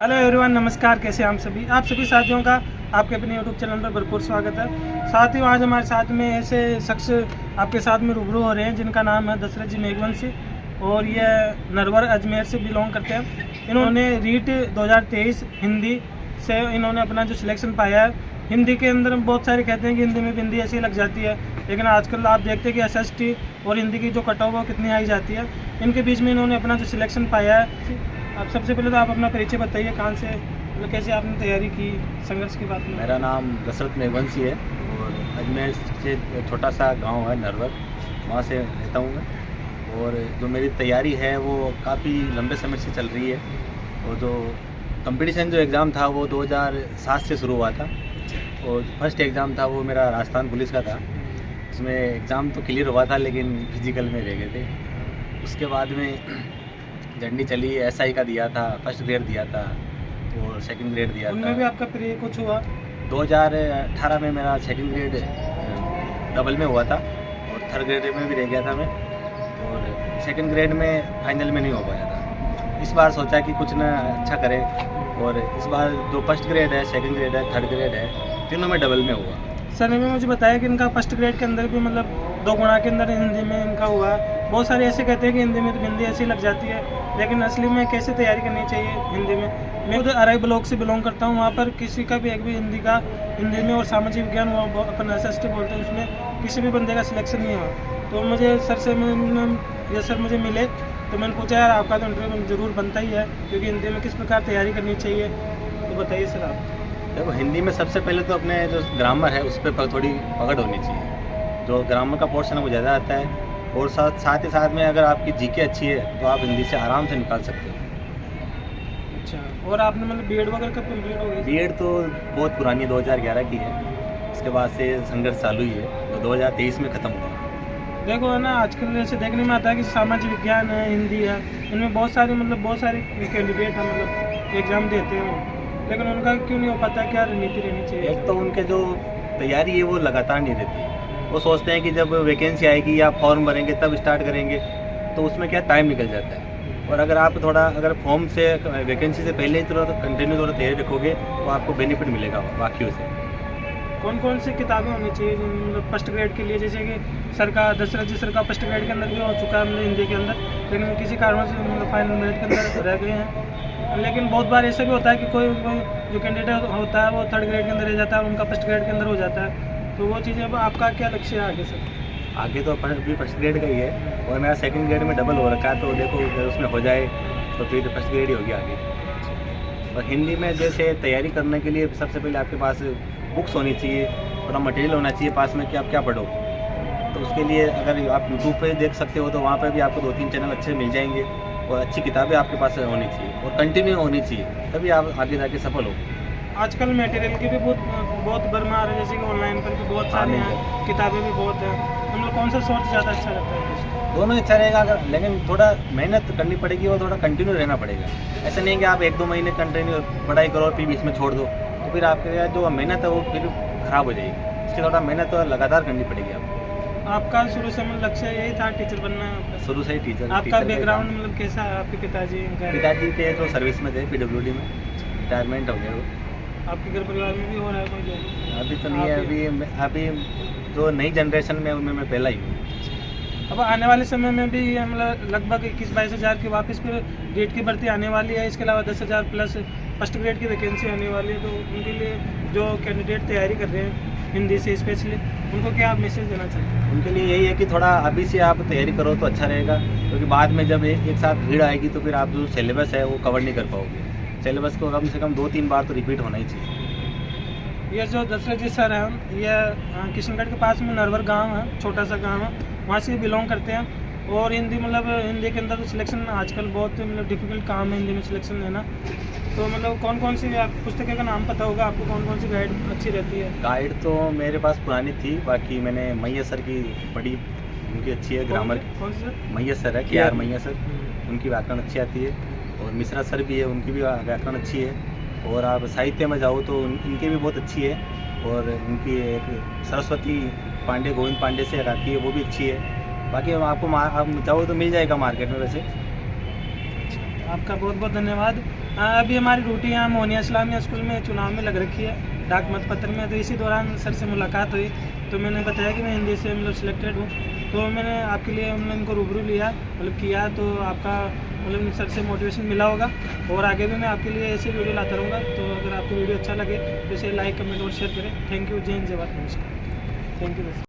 Hello everyone, नमस्कार। कैसे हैं आप सभी साथियों का आपके अपने यूट्यूब चैनल पर भरपूर स्वागत है। साथियों, आज हमारे साथ में ऐसे शख्स आपके साथ में रूबरू हो रहे हैं जिनका नाम है दशरथ जी मेघवंशी और ये नरवर अजमेर से बिलोंग करते हैं। इन्होंने रीट 2023 हिंदी से इन्होंने अपना जो सिलेक्शन पाया है। हिंदी के अंदर बहुत सारे कहते हैं कि हिंदी में बिंदी ऐसी लग जाती है, लेकिन आजकल आप देखते हैं कि SST और हिंदी की जो कट ऑफ वो कितनी आई जाती है। इनके बीच में इन्होंने अपना जो सिलेक्शन पाया है। आप सबसे पहले तो आप अपना परिचय बताइए, कहाँ से मतलब कैसे आपने तैयारी की, संघर्ष की बात में। मेरा नाम दशरथ मेघवंशी है और अजमेर से छोटा सा गांव है नरवर, वहाँ से रहता हूँ मैं। और जो मेरी तैयारी है वो काफ़ी लंबे समय से चल रही है। और जो कंपटीशन जो एग्ज़ाम था वो 2007 से शुरू हुआ था और फर्स्ट एग्ज़ाम था वो मेरा राजस्थान पुलिस का था। उसमें एग्ज़ाम तो क्लियर हुआ था लेकिन फिजिकल में रह गए थे। उसके बाद में जर्नी चली, SI का दिया था, फर्स्ट ग्रेड दिया था और सेकंड ग्रेड दिया था। उनमें भी आपका प्रिय कुछ हुआ? 2018 में मेरा सेकंड ग्रेड डबल में हुआ था और थर्ड ग्रेड में भी रह गया था मैं, और सेकंड ग्रेड में फाइनल में नहीं हो पाया था। इस बार सोचा कि कुछ ना अच्छा करें और इस बार जो फर्स्ट ग्रेड है, सेकंड ग्रेड है, थर्ड ग्रेड है, तीनों में डबल में हुआ। सर ने भी मुझे बताया कि इनका फर्स्ट ग्रेड के अंदर भी मतलब 2 गुणा के अंदर हिंदी में इनका हुआ। बहुत सारे ऐसे कहते हैं कि हिंदी में तो बिंदी ऐसी लग जाती है, लेकिन असली में कैसे तैयारी करनी चाहिए हिंदी में। मैं खुद अराई ब्लॉक से बिलोंग करता हूँ। वहाँ पर किसी का भी एक भी हिंदी में और सामाजिक विज्ञान वो अपन SST बोलते हैं, उसमें किसी भी बंदे का सिलेक्शन नहीं हुआ। तो मुझे सर से ये सर मुझे मिले तो मैंने पूछा यार आपका तो इंटरव्यू ज़रूर बनता ही है, क्योंकि हिंदी में किस प्रकार तैयारी करनी चाहिए, तो बताइए सर आप। देखो, हिंदी में सबसे पहले तो अपने जो ग्रामर है उस पर थोड़ी पकड़ होनी चाहिए। जो ग्रामर का पोर्शन है वो ज़्यादा आता है और साथ ही साथ में अगर आपकी GK अच्छी है तो आप हिंदी से आराम से निकाल सकते हो। अच्छा, और आपने मतलब बीएड वगैरह कब कंप्लीट हो गई? बीएड तो बहुत पुरानी 2011 की है, उसके बाद से संघर्ष चालू ही है, तो 2023 में ख़त्म हुआ। देखो है ना, आजकल ऐसे देखने में आता है कि सामाजिक विज्ञान है, हिंदी है, इनमें बहुत सारे कैंडिडेट हैं, मतलब एग्ज़ाम देते हैं, लेकिन उनका क्यों नहीं हो पाता? क्या रणनीति रहनी चाहिए? एक तो उनके जो तैयारी है वो लगातार नहीं रहती। वो सोचते हैं कि जब वैकेंसी आएगी या फॉर्म भरेंगे तब स्टार्ट करेंगे, तो उसमें क्या टाइम निकल जाता है। और अगर आप अगर फॉर्म से वैकेंसी से पहले ही थोड़ा कंटिन्यू थोड़ा तैयारी रखोगे तो आपको बेनिफिट मिलेगा बाकियों से। कौन कौन सी किताबें होनी चाहिए मतलब फर्स्ट ग्रेड के लिए? जैसे कि दशरथ जी सर का फर्स्ट ग्रेड के अंदर भी हो चुका है मतलब हिंदी के अंदर, लेकिन किसी कारण से मतलब फाइनल मेरिट के अंदर रह गए हैं। लेकिन बहुत बार ऐसा भी होता है कि कोई जो कैंडिडेट होता है वो थर्ड ग्रेड के अंदर रह जाता है और उनका फर्स्ट ग्रेड के अंदर हो जाता है। तो वो चीज़ें अब आपका क्या लक्ष्य है आगे सर? आगे तो भी फर्स्ट ग्रेड का ही है और मेरा सेकंड ग्रेड में डबल हो रखा है, तो देखो अगर उसमें हो जाए तो फिर फर्स्ट ग्रेड ही होगी आगे। और हिंदी में जैसे तैयारी करने के लिए सबसे पहले आपके पास बुक्स होनी चाहिए, थोड़ा मटेरियल होना चाहिए पास में कि आप क्या पढ़ो। तो उसके लिए अगर आप यूट्यूब पे देख सकते हो तो वहाँ पर भी आपको 2-3 चैनल अच्छे मिल जाएंगे और अच्छी किताबें आपके पास होनी चाहिए और कंटिन्यू होनी चाहिए, तभी आप आगे जाके सफल हो। आजकल मटेरियल की भी बहुत भरमार है, जैसे कि ऑनलाइन पर भी बहुत सारे हैं, किताबें भी बहुत हैं। मतलब कौन सा सोर्स ज़्यादा अच्छा लगता है? दोनों अच्छा रहेगा, अगर लेकिन थोड़ा मेहनत करनी पड़ेगी और थोड़ा कंटिन्यू रहना पड़ेगा। ऐसा नहीं कि आप 1-2 महीने कंटिन्यू पढ़ाई करो और फिर बीच में छोड़ दो, तो फिर आपके जो मेहनत है वो फिर ख़राब हो जाएगी। इसकी थोड़ा मेहनत लगातार करनी पड़ेगी आपको। आपका शुरू से मतलब लक्ष्य यही था टीचर बनना? शुरू से ही टीचर। आपका बैकग्राउंड मतलब कैसा है? आपके पिताजी थे तो सर्विस में थे, PWD में, रिटायरमेंट हो गया वो। आपके घर परिवार में भी हो रहा है कोई जॉब? अभी तो नहीं है, अभी जो नई जनरेशन में उनमें मैं पहला ही हूँ। अब आने वाले समय में भी मतलब लगभग 21-22 हज़ार की वापस फिर गेट की भर्ती आने वाली है। इसके अलावा 10,000 प्लस फर्स्ट ग्रेड की वैकेंसी आने वाली है। तो उनके लिए जो कैंडिडेट तैयारी कर रहे हैं हिंदी से स्पेशली, उनको क्या आप मैसेज देना चाहते हैं? उनके लिए यही है कि थोड़ा अभी से आप तैयारी करो तो अच्छा रहेगा, क्योंकि बाद में जब एक साथ भीड़ आएगी तो फिर आप जो सिलेबस है वो कवर नहीं कर पाओगे। सिलेबस को कम से कम 2-3 बार तो रिपीट होना ही चाहिए। ये जो दशरथ जी सर हैं, ये किशनगढ़ के पास में नरवर गांव है, छोटा सा गांव है, वहाँ से बिलोंग करते हैं। और हिंदी के अंदर तो सिलेक्शन आजकल बहुत मतलब डिफ़िकल्ट काम है हिंदी में सिलेक्शन लेना। तो मतलब कौन कौन सी आप पुस्तकें का नाम पता होगा आपको, कौन कौन सी गाइड अच्छी रहती है? गाइड तो मेरे पास पुरानी थी, बाकी मैंने मैया सर की पढ़ी, उनकी अच्छी है ग्रामर की। कौन सी सर? मैया सर है, KR मैया सर, उनकी व्याकरण अच्छी आती है। और मिश्रा सर भी है, उनकी भी व्याकरण अच्छी है। और आप साहित्य में जाओ तो उनकी भी बहुत अच्छी है। और उनकी एक सरस्वती पांडे, गोविंद पांडे से आती है, वो भी अच्छी है। बाकी आपको आप चाहो तो मिल जाएगा मार्केट में वैसे। आपका बहुत बहुत धन्यवाद। अभी हमारी ड्यूटी यहाँ मोहनिया इस्लामिया स्कूल में चुनाव में लग रखी है, डाक मत पत्र में। तो इसी दौरान सर से मुलाकात हुई तो मैंने बताया कि मैं हिंदी से मतलब सिलेक्टेड हूँ, तो मैंने आपके लिए मतलब इनको रूबरू लिया मतलब किया, तो आपका मतलब सर से मोटिवेशन मिला होगा। और आगे भी मैं आपके लिए ऐसे वीडियो लाता रहूँगा। तो अगर आपको वीडियो अच्छा लगे तो इसे लाइक कमेंट और शेयर करें। Thank you. जय हिंद, जय भारत, नमस्कार। Thank you.